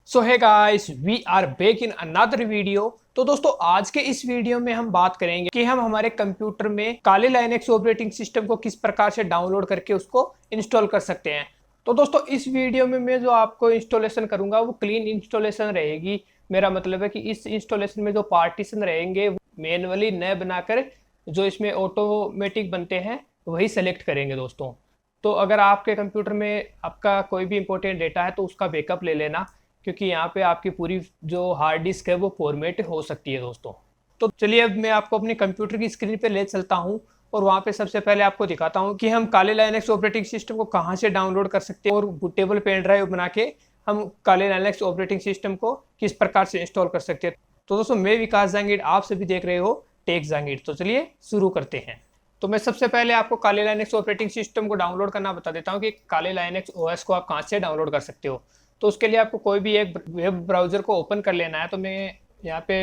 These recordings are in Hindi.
So hi guys, we are back in another video. तो दोस्तों, आज के इस वीडियो में हम बात करेंगे कि हम हमारे कंप्यूटर में काली लाइनेक्स ऑपरेटिंग सिस्टम को किस प्रकार से डाउनलोड करके उसको इंस्टॉल कर सकते हैं। तो दोस्तों, इस वीडियो में मैं जो आपको इंस्टॉलेशन करूंगा वो क्लीन इंस्टॉलेशन रहेगी। मेरा मतलब है कि इस इंस्टॉलेशन में जो पार्टीशन रहेंगे मैनुअली न बनाकर जो इसमें ऑटोमेटिक बनते हैं वही सेलेक्ट करेंगे दोस्तों। तो अगर आपके कंप्यूटर में आपका कोई भी इंपॉर्टेंट डेटा है तो उसका बैकअप ले लेना, क्योंकि यहाँ पे आपकी पूरी जो हार्ड डिस्क है वो फॉर्मेट हो सकती है दोस्तों। तो चलिए, अब मैं आपको अपने कंप्यूटर की स्क्रीन पे ले चलता हूँ और वहाँ पे सबसे पहले आपको दिखाता हूँ कि हम काले लाइनेक्स ऑपरेटिंग सिस्टम को कहाँ से डाउनलोड कर सकते हैं और बूटेबल पेन ड्राइव बना के हम काले लाइनेक्स ऑपरेटिंग सिस्टम को किस प्रकार से इंस्टॉल कर सकते हैं। तो दोस्तों, मैं विकास जहांगीर, आप सभी देख रहे हो टेक जहांगीर। तो चलिए शुरू करते हैं। तो मैं सबसे पहले आपको काले लाइनेक्स ऑपरेटिंग सिस्टम को डाउनलोड करना बता देता हूँ कि काले लाइनेक्स ओएस को आप कहाँ से डाउनलोड कर सकते हो। तो उसके लिए आपको कोई भी एक वेब ब्राउज़र को ओपन कर लेना है। तो मैं यहाँ पे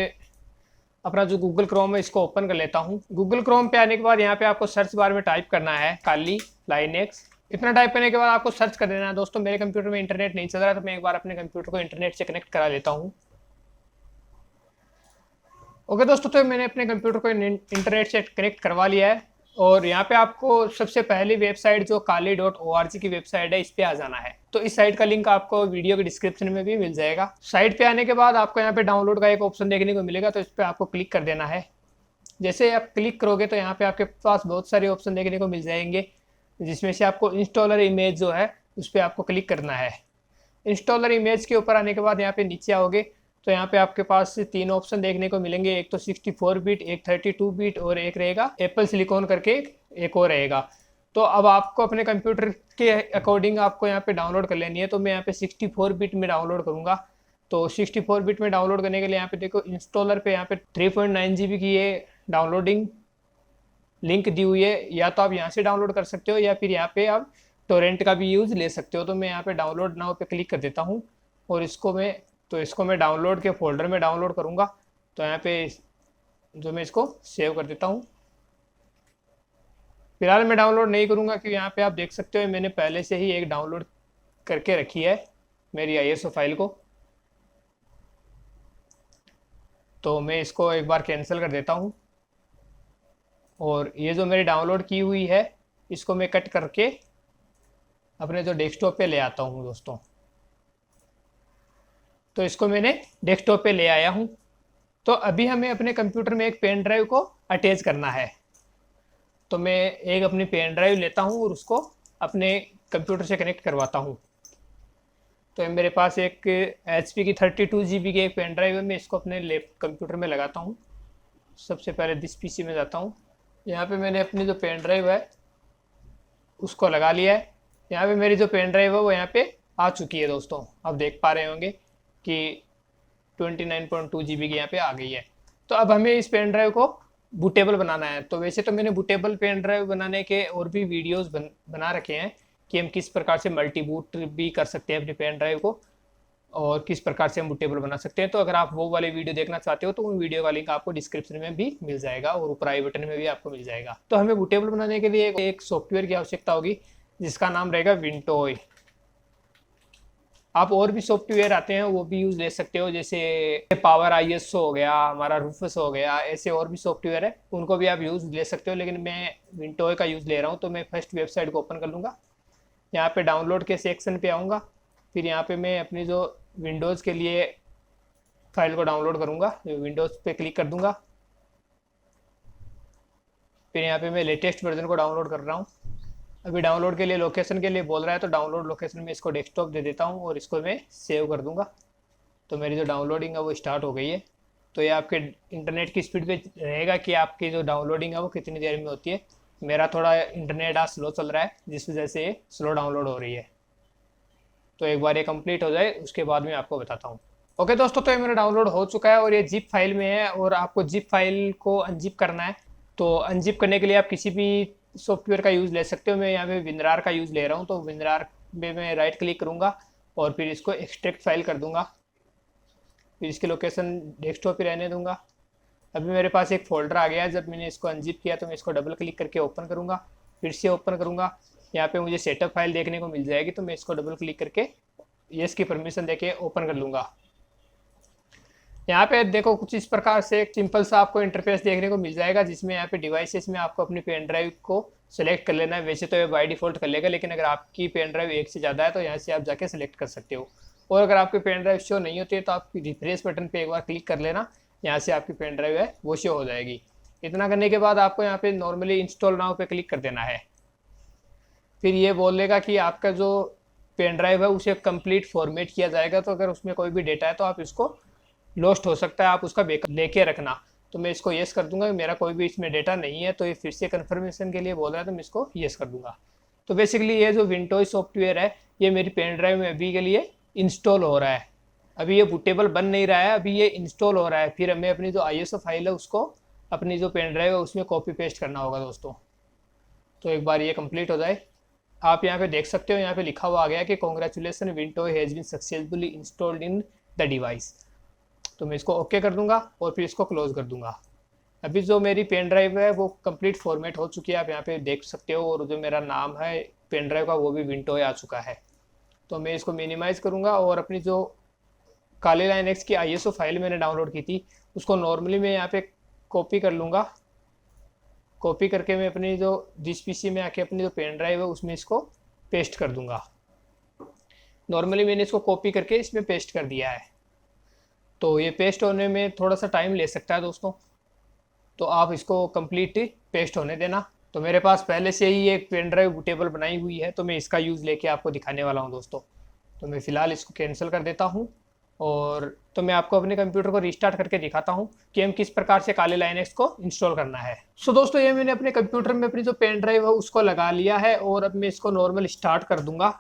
अपना जो गूगल क्रोम है इसको ओपन कर लेता हूँ। गूगल क्रोम पे आने के बाद यहाँ पे आपको सर्च बार में टाइप करना है काली लाइनेक्स। इतना टाइप करने के बाद आपको सर्च कर देना है। दोस्तों, मेरे कंप्यूटर में इंटरनेट नहीं चल रहा, तो मैं एक बार अपने कंप्यूटर को इंटरनेट से कनेक्ट करा लेता हूँ। ओके दोस्तों, तो मैंने अपने कंप्यूटर को इंटरनेट से कनेक्ट करवा लिया है और यहाँ पे आपको सबसे पहली वेबसाइट जो kali.org की वेबसाइट है इस पे आ जाना है। तो इस साइट का लिंक आपको वीडियो के डिस्क्रिप्शन में भी मिल जाएगा। साइट पे आने के बाद आपको यहाँ पे डाउनलोड का एक ऑप्शन देखने को मिलेगा, तो इस पर आपको क्लिक कर देना है। जैसे आप क्लिक करोगे तो यहाँ पे आपके पास बहुत सारे ऑप्शन देखने को मिल जाएंगे, जिसमें से आपको इंस्टॉलर इमेज जो है उस पर आपको क्लिक करना है। इंस्टॉलर इमेज के ऊपर आने के बाद यहाँ पे नीचे आओगे तो यहाँ पे आपके पास तीन ऑप्शन देखने को मिलेंगे। एक तो 64 बिट, एक 32 बिट और एक रहेगा एप्पल सिलिकॉन करके एक और रहेगा। तो अब आपको अपने कंप्यूटर के अकॉर्डिंग आपको यहाँ पे डाउनलोड कर लेनी है। तो मैं यहाँ पे 64 बिट में डाउनलोड करूँगा। तो 64 बिट में डाउनलोड करने के लिए यहाँ पे देखो इंस्टॉलर पे यहाँ पे 3.9 GB की ये डाउनलोडिंग लिंक दी हुई है। या तो आप यहाँ से डाउनलोड कर सकते हो या फिर यहाँ पे आप टोरेंट का भी यूज़ ले सकते हो। तो मैं यहाँ पे डाउनलोड नाउ पे क्लिक कर देता हूँ और इसको मैं डाउनलोड के फोल्डर में डाउनलोड करूँगा। तो यहाँ पे जो मैं इसको सेव कर देता हूँ। फिलहाल मैं डाउनलोड नहीं करूँगा क्योंकि यहाँ पे आप देख सकते हो मैंने पहले से ही एक डाउनलोड करके रखी है मेरी ISO फाइल को। तो मैं इसको एक बार कैंसिल कर देता हूँ और ये जो मेरी डाउनलोड की हुई है इसको मैं कट करके अपने जो डेस्कटॉप पे ले आता हूँ दोस्तों। तो इसको मैंने डेस्कटॉप पे ले आया हूँ। तो अभी हमें अपने कंप्यूटर में एक पेन ड्राइव को अटैच करना है। तो मैं एक अपनी पेन ड्राइव लेता हूँ और उसको अपने कंप्यूटर से कनेक्ट करवाता हूँ। तो मेरे पास एक HP की 32 GB की एक पेन ड्राइव है। मैं इसको अपने कंप्यूटर में लगाता हूँ। सबसे पहले दिस PC में जाता हूँ। यहाँ पे मैंने अपनी जो पेन ड्राइव है उसको लगा लिया है। यहाँ पे मेरी जो पेन ड्राइव है वो यहाँ पे आ चुकी है दोस्तों। आप देख पा रहे होंगे कि 29.2 GB की यहाँ पे आ गई है। तो अब हमें इस पेन ड्राइव को बूटेबल बनाना है। तो वैसे तो मैंने बूटेबल पेन ड्राइव बनाने के और भी वीडियोस बना रखे हैं कि हम किस प्रकार से मल्टी बूट भी कर सकते हैं अपनी पेन ड्राइव को और किस प्रकार से हम बूटेबल बना सकते हैं। तो अगर आप वो वाले वीडियो देखना चाहते हो तो उन वीडियो का लिंक आपको डिस्क्रिप्शन में भी मिल जाएगा और ऊपर आई बटन में भी आपको मिल जाएगा। तो हमें बूटेबल बनाने के लिए एक सॉफ्टवेयर की आवश्यकता होगी जिसका नाम रहेगा विंटोय। आप और भी सॉफ्टवेयर आते हैं वो भी यूज़ ले सकते हो, जैसे पावर ISO हो गया, हमारा रूफस हो गया, ऐसे और भी सॉफ्टवेयर है उनको भी आप यूज़ ले सकते हो। लेकिन मैं विंटोय का यूज़ ले रहा हूँ। तो मैं फर्स्ट वेबसाइट को ओपन कर लूँगा। यहाँ पे डाउनलोड के सेक्शन पे आऊँगा। फिर यहाँ पे मैं अपनी जो विंडोज़ के लिए फाइल को डाउनलोड करूँगा, विंडोज़ पे क्लिक कर दूँगा। फिर यहाँ पे मैं लेटेस्ट वर्जन को डाउनलोड कर रहा हूँ। अभी डाउनलोड के लिए लोकेशन के लिए बोल रहा है तो डाउनलोड लोकेशन में इसको डेस्कटॉप दे देता हूँ और इसको मैं सेव कर दूँगा। तो मेरी जो डाउनलोडिंग है वो स्टार्ट हो गई है। तो ये आपके इंटरनेट की स्पीड पे रहेगा कि आपकी जो डाउनलोडिंग है वो कितनी देर में होती है। मेरा थोड़ा इंटरनेट आज स्लो चल रहा है जिस वजह से ये स्लो डाउनलोड हो रही है। तो एक बार ये कंप्लीट हो जाए उसके बाद मैं आपको बताता हूँ। ओके दोस्तों, तो ये मेरा डाउनलोड हो चुका है और ये जिप फाइल में है और आपको जिप फाइल को अनजिप करना है। तो अनजिप करने के लिए आप किसी भी सॉफ्टवेयर का यूज़ ले सकते हो। मैं यहाँ पे विनरार का यूज़ ले रहा हूँ। तो विनरार में मैं राइट क्लिक करूँगा और फिर इसको एक्सट्रैक्ट फाइल कर दूँगा। फिर इसकी लोकेशन डेस्कटॉप पे रहने दूँगा। अभी मेरे पास एक फ़ोल्डर आ गया है। जब मैंने इसको अनजिप किया तो मैं इसको डबल क्लिक करके ओपन करूँगा, फिर से ओपन करूँगा। यहाँ पे मुझे सेटअप फाइल देखने को मिल जाएगी। तो मैं इसको डबल क्लिक करके येस की परमिशन देके ओपन कर लूँगा। यहाँ पे देखो कुछ इस प्रकार से एक सिंपल सा आपको इंटरफेस देखने को मिल जाएगा, जिसमें यहाँ पे डिवाइसेस में आपको अपनी पेन ड्राइव को सेलेक्ट कर लेना है। वैसे तो ये बाय डिफॉल्ट कर लेगा, लेकिन अगर आपकी पेन ड्राइव एक से ज़्यादा है तो यहाँ से आप जाके सेलेक्ट कर सकते हो। और अगर आपकी पेन ड्राइव शो नहीं होती है तो आप रिफ्रेश बटन पर एक बार क्लिक कर लेना, यहाँ से आपकी पेन ड्राइव है वो शो हो जाएगी। इतना करने के बाद आपको यहाँ पे नॉर्मली इंस्टॉल नाउ पे क्लिक कर देना है। फिर ये बोलेगा कि आपका जो पेन ड्राइव है उसे कंप्लीट फॉर्मेट किया जाएगा, तो अगर उसमें कोई भी डेटा है तो आप इसको लॉस्ट हो सकता है, आप उसका बैकअप लेके रखना। तो मैं इसको येस कर दूंगा, मेरा कोई भी इसमें डेटा नहीं है। तो ये फिर से कंफर्मेशन के लिए बोल रहा है तो मैं इसको येस कर दूंगा। तो बेसिकली ये जो विंडोज सॉफ्टवेयर है ये मेरी पेन ड्राइव में अभी के लिए इंस्टॉल हो रहा है। अभी ये बूटेबल बन नहीं रहा है, अभी ये इंस्टॉल हो रहा है। फिर हमें अपनी जो ISO फाइल है उसको अपनी जो पेन ड्राइव है उसमें कॉपी पेस्ट करना होगा दोस्तों। तो एक बार ये कंप्लीट हो जाए, आप यहाँ पे देख सकते हो, यहाँ पे लिखा हुआ आ गया कि congratulations, window has been successfully installed in the device. तो मैं इसको ओके कर दूंगा और फिर इसको क्लोज कर दूंगा। अभी जो मेरी पेन ड्राइव है वो कंप्लीट फॉर्मेट हो चुकी है, आप यहाँ पे देख सकते हो। और जो मेरा नाम है पेन ड्राइव का वो भी विंडो आ चुका है। तो मैं इसको मिनिमाइज़ करूँगा और अपनी जो काले लाइन एक्स की ISO फाइल मैंने डाउनलोड की थी उसको नॉर्मली मैं यहाँ पे कॉपी कर लूँगा। कॉपी करके मैं अपनी जो जिस PC में आके अपनी जो पेन ड्राइव है उसमें इसको पेस्ट कर दूँगा। नॉर्मली मैंने इसको कॉपी करके इसमें पेस्ट कर दिया है। तो ये पेस्ट होने में थोड़ा सा टाइम ले सकता है दोस्तों, तो आप इसको कंप्लीट पेस्ट होने देना। तो मेरे पास पहले से ही एक पेन ड्राइव बूटेबल बनाई हुई है, तो मैं इसका यूज़ लेके आपको दिखाने वाला हूँ दोस्तों। तो मैं फ़िलहाल इसको कैंसिल कर देता हूँ और तो मैं आपको अपने कंप्यूटर को रिस्टार्ट करके दिखाता हूँ कि हम किस प्रकार से काले लाइनेक्स को इंस्टॉल करना है। सो दोस्तों ये मैंने अपने कंप्यूटर में अपनी जो पेन ड्राइव है उसको लगा लिया है और अब मैं इसको नॉर्मल स्टार्ट कर दूंगा।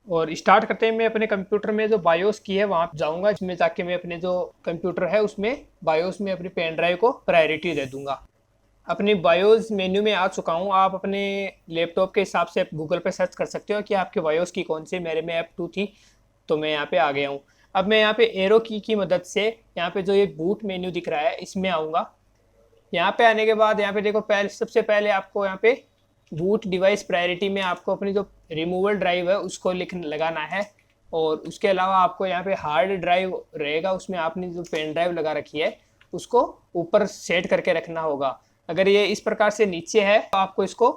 और स्टार्ट करते ही मैं अपने कंप्यूटर में जो बायोस की है वहाँ जाऊँगा, इसमें जाके मैं अपने जो कंप्यूटर है उसमें बायोस में अपनी पेन ड्राइव को प्रायोरिटी दे दूँगा। अपनी बायोस मेन्यू में आ चुका हूँ। आप अपने लैपटॉप के हिसाब से गूगल पे सर्च कर सकते हो कि आपके बायोस की कौन सी। मेरे में F2 थी तो मैं यहाँ पे आ गया हूँ। अब मैं यहाँ पे एरो की मदद से यहाँ पे जो ये बूट मेन्यू दिख रहा है इसमें आऊँगा। यहाँ पे आने के बाद यहाँ पे देखो सबसे पहले आपको यहाँ पे बूट डिवाइस प्रायोरिटी में आपको अपनी जो रिमूवल ड्राइव है उसको लगाना है। और उसके अलावा आपको यहाँ पे हार्ड ड्राइव रहेगा, उसमें आपने जो पेन ड्राइव लगा रखी है उसको ऊपर सेट करके रखना होगा। अगर ये इस प्रकार से नीचे है तो आपको इसको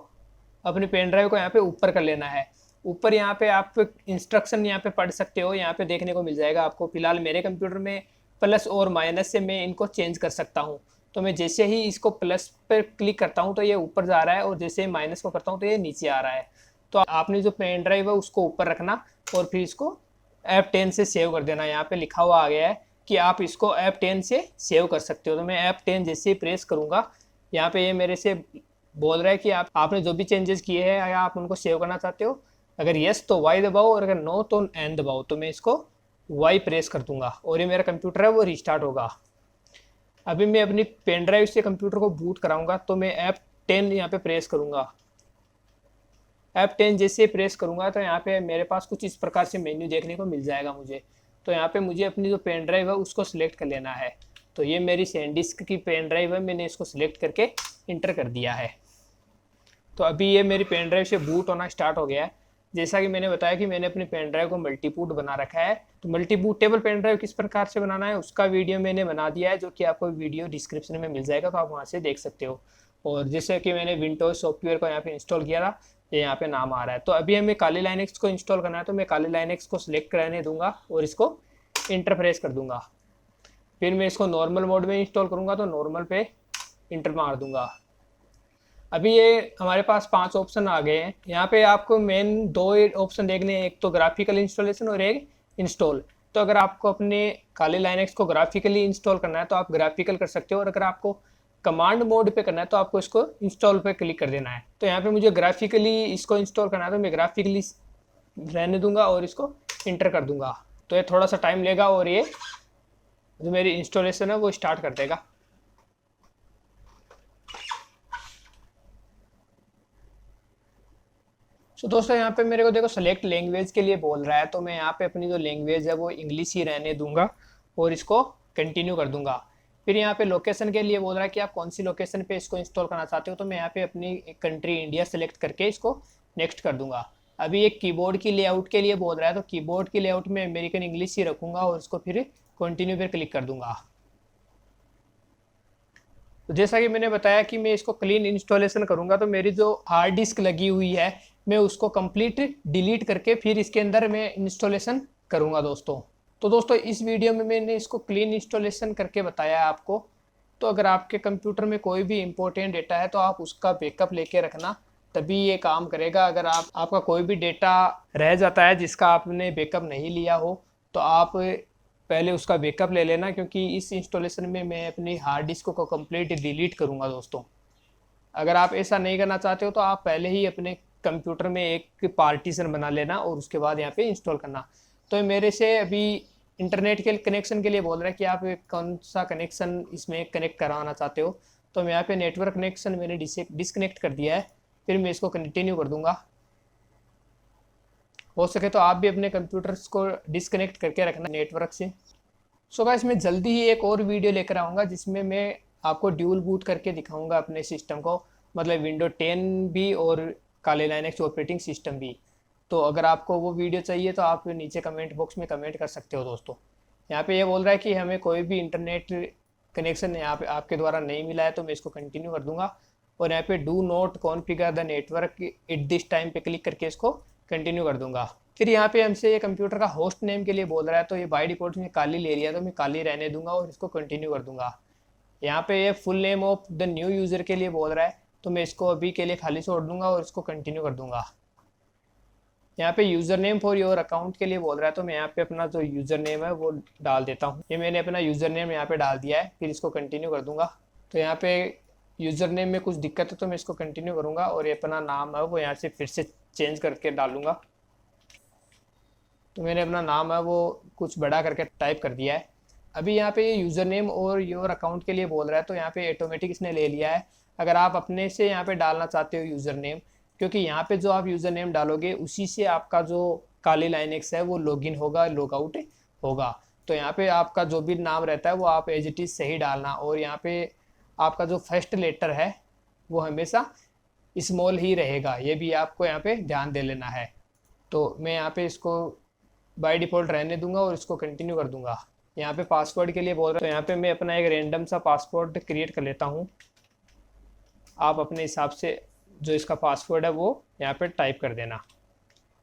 अपनी पेन ड्राइव को यहाँ पे ऊपर कर लेना है। ऊपर यहाँ पे आप इंस्ट्रक्शन यहाँ पे पढ़ सकते हो, यहाँ पे देखने को मिल जाएगा आपको। फिलहाल मेरे कंप्यूटर में प्लस और माइनस से मैं इनको चेंज कर सकता हूँ। तो मैं जैसे ही इसको प्लस पर क्लिक करता हूँ तो ये ऊपर जा रहा है और जैसे ही माइनस को करता हूँ तो ये नीचे आ रहा है। तो आपने जो पेन ड्राइव है उसको ऊपर रखना और फिर इसको F10 से सेव कर देना। यहाँ पे लिखा हुआ आ गया है कि आप इसको F10 से सेव कर सकते हो। तो मैं F10 जैसे ही प्रेस करूँगा यहाँ पे ये मेरे से बोल रहा है कि आपने जो भी चेंजेस किए हैं या आप उनको सेव करना चाहते हो। अगर यस तो Y दबाओ और अगर नो तो N दबाओ। तो मैं इसको Y प्रेस कर दूंगा और ये मेरा कंप्यूटर है वो रिस्टार्ट होगा। अभी मैं अपनी पेन ड्राइव से कंप्यूटर को बूट कराऊंगा तो मैं F10 यहाँ पे प्रेस करूंगा। F10 जैसे प्रेस करूंगा तो यहाँ पे मेरे पास कुछ इस प्रकार से मेन्यू देखने को मिल जाएगा मुझे। तो यहाँ पे मुझे अपनी जो पेन ड्राइव है उसको सिलेक्ट कर लेना है। तो ये मेरी सैनडिस्क की पेन ड्राइव है, मैंने इसको सिलेक्ट करके इंटर कर दिया है। तो अभी ये मेरी पेन ड्राइव से बूट होना स्टार्ट हो गया है। जैसा कि मैंने बताया कि मैंने अपनी पेन ड्राइव को मल्टीबूट बना रखा है। तो मल्टीबूटेबल पेन ड्राइव किस प्रकार से बनाना है उसका वीडियो मैंने बना दिया है, जो कि आपको वीडियो डिस्क्रिप्शन में मिल जाएगा, तो आप वहाँ से देख सकते हो। और जैसे कि मैंने विंडोज सॉफ्टवेयर को यहाँ पे इंस्टॉल किया था, ये यहाँ पे नाम आ रहा है। तो अभी हमें काली लाइनेक्स को इंस्टॉल करना है, तो मैं काली लाइनेक्स को सिलेक्ट करने दूंगा और इसको इंटर प्रेस कर दूंगा। फिर मैं इसको नॉर्मल मोड में इंस्टॉल करूँगा तो नॉर्मल पे इंटर मार दूंगा। अभी ये हमारे पास 5 ऑप्शन आ गए हैं। यहाँ पे आपको मेन 2 ऑप्शन देखने हैं, एक तो ग्राफिकल इंस्टॉलेशन और एक इंस्टॉल। तो अगर आपको अपने काली लाइनेक्स को ग्राफिकली इंस्टॉल करना है तो आप ग्राफिकल कर सकते हो, और अगर आपको कमांड मोड पे करना है तो आपको इसको इंस्टॉल पे क्लिक कर देना है। तो यहाँ पे मुझे ग्राफिकली इसको इंस्टॉल करना है तो मैं ग्राफिकली रहने दूंगा और इसको इंटर कर दूंगा। तो ये थोड़ा सा टाइम लेगा और ये जो मेरी इंस्टॉलेशन है वो स्टार्ट कर देगा। तो दोस्तों यहाँ पे मेरे को देखो सेलेक्ट लैंग्वेज के लिए बोल रहा है, तो मैं यहाँ पे अपनी जो लैंग्वेज है वो इंग्लिश ही रहने दूंगा और इसको कंटिन्यू कर दूंगा। फिर यहाँ पे लोकेशन के लिए बोल रहा है कि आप कौन सी लोकेशन पे इसको इंस्टॉल करना चाहते हो, तो मैं यहाँ पे अपनी कंट्री इंडिया सेलेक्ट करके इसको नेक्स्ट कर दूंगा। अभी एक कीबोर्ड की लेआउट के लिए बोल रहा है, तो कीबोर्ड की लेआउट में अमेरिकन इंग्लिश ही रखूँगा और इसको फिर कंटिन्यू पर क्लिक कर दूँगा। तो जैसा कि मैंने बताया कि मैं इसको क्लीन इंस्टॉलेशन करूँगा, तो मेरी जो हार्ड डिस्क लगी हुई है मैं उसको कंप्लीट डिलीट करके फिर इसके अंदर मैं इंस्टॉलेशन करूँगा दोस्तों। तो दोस्तों इस वीडियो में मैंने इसको क्लीन इंस्टॉलेशन करके बताया है आपको। तो अगर आपके कंप्यूटर में कोई भी इंपॉर्टेंट डेटा है तो आप उसका बैकअप लेके रखना, तभी ये काम करेगा। अगर आपका कोई भी डेटा रह जाता है जिसका आपने बैकअप नहीं लिया हो, तो आप पहले उसका बैकअप ले लेना, क्योंकि इस इंस्टॉलेशन में मैं अपनी हार्ड डिस्क को कंप्लीट डिलीट करूँगा दोस्तों। अगर आप ऐसा नहीं करना चाहते हो तो आप पहले ही अपने कंप्यूटर में एक पार्टीशन बना लेना और उसके बाद यहाँ पे इंस्टॉल करना। तो मेरे से अभी इंटरनेट के कनेक्शन के लिए बोल रहा है कि आप कौन सा कनेक्शन इसमें कनेक्ट कराना चाहते हो। तो मैं यहाँ पे नेटवर्क कनेक्शन मैंने डिसकनेक्ट कर दिया है, फिर मैं इसको कंटिन्यू कर दूंगा। हो सके तो आप भी अपने कंप्यूटर्स को डिसकनेक्ट करके रखना नेटवर्क से। सो गाइस मैं जल्दी ही एक और वीडियो लेकर आऊँगा जिसमें मैं आपको ड्यूल बूट करके दिखाऊंगा अपने सिस्टम को, मतलब विंडो 10 भी और काले लाइनेक्स ऑपरेटिंग सिस्टम भी। तो अगर आपको वो वीडियो चाहिए तो आप नीचे कमेंट बॉक्स में कमेंट कर सकते हो दोस्तों। यहाँ पे ये बोल रहा है कि हमें कोई भी इंटरनेट कनेक्शन यहाँ पे आपके द्वारा नहीं मिला है, तो मैं इसको कंटिन्यू कर दूंगा और यहाँ पे do not configure the network at this time पे क्लिक करके इसको कंटिन्यू कर दूंगा। फिर यहाँ पे हमसे ये कंप्यूटर का होस्ट नेम के लिए बोल रहा है, तो ये बाय डिफॉल्ट में काली ले लिया, तो मैं काली रहने दूंगा और इसको कंटिन्यू कर दूंगा। यहाँ पे ये full name of the new user के लिए बोल रहा है, तो मैं इसको अभी के लिए खाली छोड़ दूंगा और इसको कंटिन्यू कर दूंगा। यहाँ पे user name for your account के लिए बोल रहा है, तो मैं यहाँ पे अपना जो यूज़र नेम है वो डाल देता हूँ। ये मैंने अपना यूज़र नेम यहाँ पे डाल दिया है, फिर इसको कंटिन्यू कर दूंगा। तो यहाँ पे यूज़र नेम में कुछ दिक्कत है तो मैं इसको कंटिन्यू करूँगा और ये अपना नाम है वो यहाँ से फिर से चेंज करके डालूँगा। तो मैंने अपना नाम है वो कुछ बड़ा करके टाइप कर दिया है। अभी यहाँ पे यूज़र नेम और योर अकाउंट के लिए बोल रहा है, तो यहाँ पे ऑटोमेटिक इसने ले लिया है। अगर आप अपने से यहाँ पे डालना चाहते हो यूज़र नेम, क्योंकि यहाँ पे जो आप यूज़र नेम डालोगे उसी से आपका जो काली लाइनेक्स है वो लॉगिन होगा, लॉग आउट होगा। तो यहाँ पे आपका जो भी नाम रहता है वो आप एज इट इज़ सही डालना, और यहाँ पे आपका जो फर्स्ट लेटर है वो हमेशा स्मॉल ही रहेगा, ये भी आपको यहाँ पे ध्यान दे लेना है। तो मैं यहाँ पे इसको बाय डिफ़ॉल्ट रहने दूंगा और इसको कंटिन्यू कर दूंगा। यहाँ पे पासवर्ड के लिए बोल रहा है, तो यहाँ पे मैं अपना एक रैंडम सा पासवर्ड क्रिएट कर लेता हूँ। आप अपने हिसाब से जो इसका पासवर्ड है वो यहाँ पे टाइप कर देना।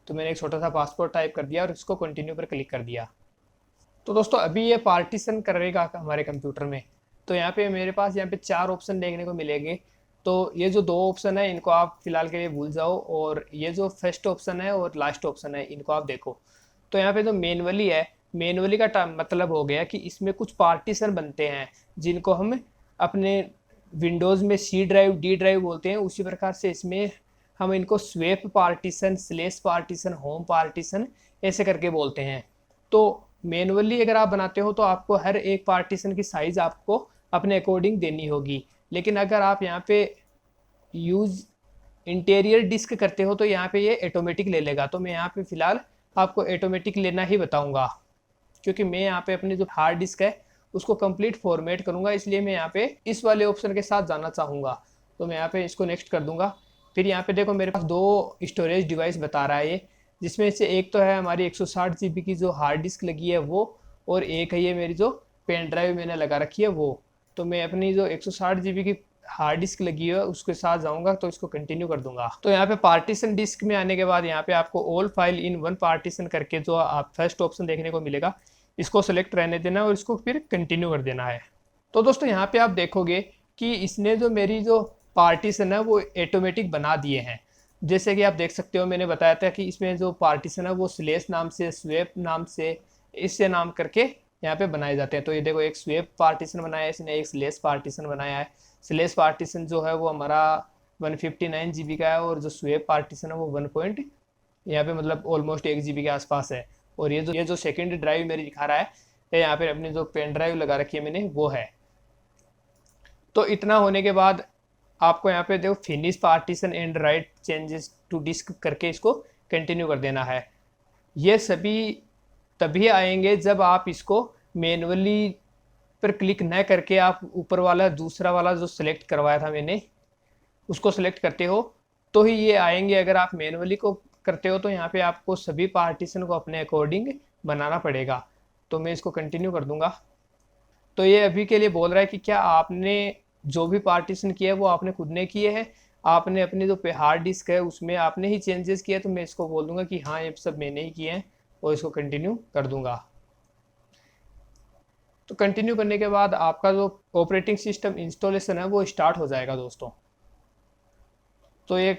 तो मैंने एक छोटा सा पासवर्ड टाइप कर दिया और इसको कंटिन्यू पर क्लिक कर दिया। तो दोस्तों अभी ये पार्टीशन करेगा हमारे कंप्यूटर में। तो यहाँ पे मेरे पास यहाँ पे 4 ऑप्शन देखने को मिलेंगे। तो ये जो 2 ऑप्शन है इनको आप फिलहाल के लिए भूल जाओ, और ये जो फर्स्ट ऑप्शन है और लास्ट ऑप्शन है इनको आप देखो। तो यहाँ पे जो मैनुअली है, मैनुअली का मतलब हो गया कि इसमें कुछ पार्टीशन बनते हैं जिनको हम अपने विंडोज़ में सी ड्राइव, डी ड्राइव बोलते हैं। उसी प्रकार से इसमें हम इनको swap partition, slash partition, home partition ऐसे करके बोलते हैं। तो मैनुअली अगर आप बनाते हो तो आपको हर एक पार्टीशन की साइज़ आपको अपने अकॉर्डिंग देनी होगी, लेकिन अगर आप यहाँ पे यूज़ इंटीरियर डिस्क करते हो तो यहाँ पे ये ऑटोमेटिक ले लेगा। तो मैं यहाँ पे फ़िलहाल आपको ऑटोमेटिक लेना ही बताऊँगा, क्योंकि मैं यहाँ पे अपनी जो हार्ड डिस्क है उसको कंप्लीट फॉर्मेट करूँगा, इसलिए मैं यहाँ पे इस वाले ऑप्शन के साथ जाना चाहूँगा। तो मैं यहाँ पे इसको नेक्स्ट कर दूँगा। फिर यहाँ पे देखो मेरे पास 2 स्टोरेज डिवाइस बता रहा है ये, जिसमें से एक तो है हमारी 160 GB की जो हार्ड डिस्क लगी है वो, और एक है ये मेरी जो पेन ड्राइव मैंने लगा रखी है वो। तो मैं अपनी जो 160 GB की हार्ड डिस्क लगी है उसके साथ जाऊंगा, तो इसको कंटिन्यू कर दूंगा। तो यहाँ पे पार्टीशन डिस्क में आने के बाद यहाँ पे आपको all file in one partition करके जो आप फर्स्ट ऑप्शन देखने को मिलेगा, इसको सेलेक्ट रहने देना और इसको फिर कंटिन्यू कर देना है। तो दोस्तों यहाँ पे आप देखोगे कि इसने जो मेरी जो पार्टीशन है वो ऑटोमेटिक बना दिए हैं। जैसे कि आप देख सकते हो मैंने बताया था कि इसमें जो पार्टीशन है वो स्लेश नाम से, स्वेप नाम से, इससे नाम करके यहाँ पे बनाए जाते हैं। तो ये देखो एक स्वेप पार्टीशन बनाया है इसने, एक स्लेश पार्टीशन बनाया है। स्लेश पार्टीशन जो है वो हमारा 159 GB का है, और जो स्वेप पार्टीशन है वो 1 पॉइंट यहाँ पे मतलब ऑलमोस्ट 1 GB के आसपास है। और ये जो सेकेंड ड्राइव मेरी दिखा रहा है यहाँ पे अपनी जो पेन ड्राइव लगा रखी है मैंने वो है। तो इतना होने के बाद आपको यहाँ पे देखो finish partition and write changes to disk करके इसको कंटिन्यू कर देना है। ये सभी तभी आएंगे जब आप इसको मैनुअली पर क्लिक न करके आप ऊपर वाला दूसरा वाला जो सिलेक्ट करवाया था मैंने उसको सिलेक्ट करते हो तो ही ये आएंगे। अगर आप मैनुअली को करते हो तो यहाँ पे आपको सभी पार्टीशन को अपने अकॉर्डिंग बनाना पड़ेगा। तो मैं इसको कंटिन्यू कर दूंगा। तो ये अभी के लिए बोल रहा है कि क्या आपने जो भी पार्टीशन किया है वो आपने खुद ने किए हैं, आपने अपनी जो हार्ड डिस्क है उसमें आपने ही चेंजेस किए। तो मैं इसको बोल दूंगा कि हाँ ये सब मैंने ही किए हैं और इसको कंटिन्यू कर दूंगा। तो कंटिन्यू करने के बाद आपका जो ऑपरेटिंग सिस्टम इंस्टॉलेशन है वो स्टार्ट हो जाएगा दोस्तों। तो ये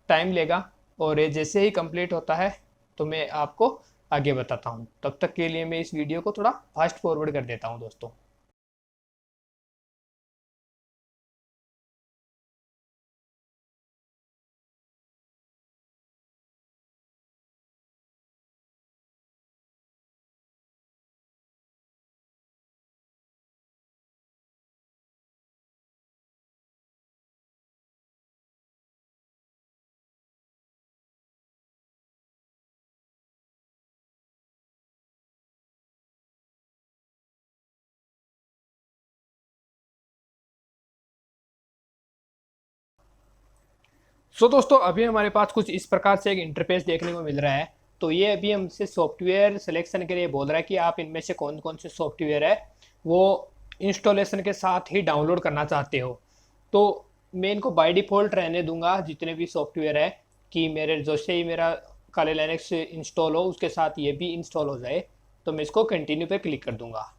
टाइम लेगा और ये जैसे ही कंप्लीट होता है तो मैं आपको आगे बताता हूँ। तब तक के लिए मैं इस वीडियो को थोड़ा फास्ट फॉरवर्ड कर देता हूँ दोस्तों। सो दोस्तों अभी हमारे पास कुछ इस प्रकार से एक इंटरफेस देखने को मिल रहा है। तो ये अभी हमसे सॉफ्टवेयर सिलेक्शन के लिए बोल रहा है कि आप इनमें से कौन कौन से सॉफ्टवेयर है वो इंस्टॉलेशन के साथ ही डाउनलोड करना चाहते हो। तो मैं इनको बाय डिफ़ॉल्ट रहने दूंगा जितने भी सॉफ्टवेयर है, कि मेरे जैसे ही मेरा काले लाइनेक्स इंस्टॉल हो उसके साथ ये भी इंस्टॉल हो जाए। तो मैं इसको कंटिन्यू पे क्लिक कर दूंगा।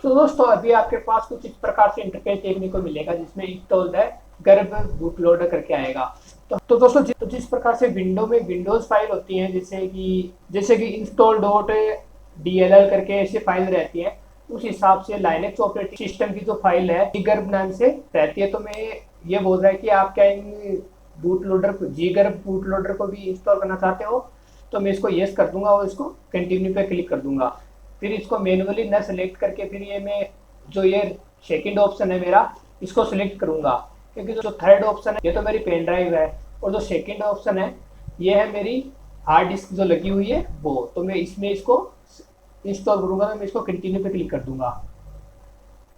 तो दोस्तों अभी आपके पास कुछ इस प्रकार से इंटरफेस देखने को मिलेगा जिसमें इंस्टॉल्ड है गर्भ बूट लोडर करके आएगा। तो दोस्तों जिस प्रकार से विंडो में विंडोज फाइल होती है जैसे कि इंस्टॉल डॉट DLL करके ऐसे फाइल रहती है, उस हिसाब से लाइनेक्स ऑपरेटिंग सिस्टम की जो फाइल है गर्भ नाम से रहती है। तो मैं ये बोल रहा है कि आप क्या इन बूट लोडर को गर्भ बूट लोडर को भी इंस्टॉल करना चाहते हो। तो मैं इसको यस कर दूंगा और इसको कंटिन्यू पे क्लिक कर दूंगा। फिर इसको मैनुअली न सेलेक्ट करके फिर ये मैं जो ये सेकंड ऑप्शन है मेरा इसको सिलेक्ट करूंगा, क्योंकि जो थर्ड ऑप्शन है ये तो मेरी पेन ड्राइव है और जो सेकंड ऑप्शन है ये है मेरी हार्ड डिस्क जो लगी हुई है वो। तो मैं इसमें इसको इंस्टॉल करूंगा। तो मैं इसको कंटिन्यू पे क्लिक कर दूंगा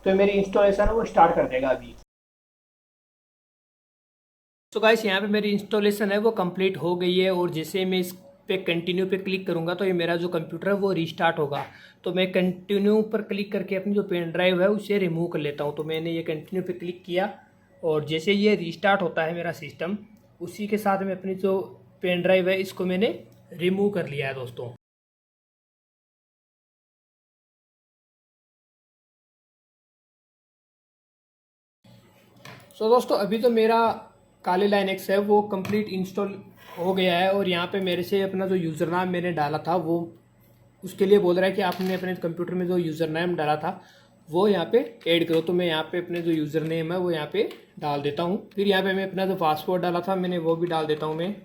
तो मेरी इंस्टॉलेशन है वो स्टार्ट कर देगा अभी। तो गाइस यहाँ पे मेरी इंस्टॉलेशन है वो कंप्लीट हो गई है और जैसे मैं इस पे कंटिन्यू पे क्लिक करूँगा तो ये मेरा जो कंप्यूटर है वो रीस्टार्ट होगा। तो मैं कंटिन्यू पर क्लिक करके अपनी जो पेन ड्राइव है उसे रिमूव कर लेता हूँ। तो मैंने ये कंटिन्यू पे क्लिक किया और जैसे ये रीस्टार्ट होता है मेरा सिस्टम, उसी के साथ में अपनी जो पेन ड्राइव है इसको मैंने रिमूव कर लिया है दोस्तों। सो दोस्तों अभी तो मेरा काले लाइनेक्स है वो कंप्लीट इंस्टॉल हो गया है और यहाँ पे मेरे से अपना जो यूज़र नाम मैंने डाला था वो उसके लिए बोल रहा है कि आपने अपने कंप्यूटर में जो यूज़र नेम डाला था वो यहाँ पे ऐड करो। तो मैं यहाँ पे अपने जो यूज़र नेम है वो यहाँ पे डाल देता हूँ। फिर यहाँ पे मैं अपना जो पासवर्ड डाला था मैंने वो भी डाल देता हूँ मैं।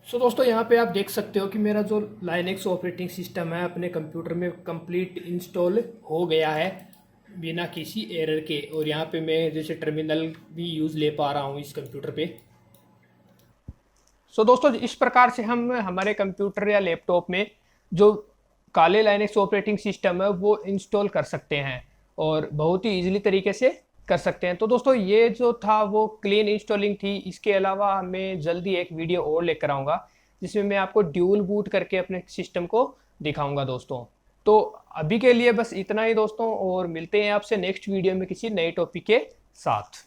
सो दोस्तों यहाँ पे आप देख सकते हो कि मेरा जो लाइनेक्स ऑपरेटिंग सिस्टम है अपने कंप्यूटर में कंप्लीट इंस्टॉल हो गया है बिना किसी एरर के। और यहाँ पे मैं जैसे टर्मिनल भी यूज़ ले पा रहा हूँ इस कंप्यूटर पे। सो दोस्तों इस प्रकार से हम हमारे कंप्यूटर या लैपटॉप में जो काले लाइनेक्स ऑपरेटिंग सिस्टम है वो इंस्टॉल कर सकते हैं और बहुत ही ईजिली तरीके से कर सकते हैं। तो दोस्तों ये जो था वो क्लीन इंस्टॉलिंग थी। इसके अलावा मैं जल्दी एक वीडियो और लेकर आऊँगा जिसमें मैं आपको ड्यूल बूट करके अपने सिस्टम को दिखाऊंगा दोस्तों। तो अभी के लिए बस इतना ही दोस्तों और मिलते हैं आपसे नेक्स्ट वीडियो में किसी नए टॉपिक के साथ।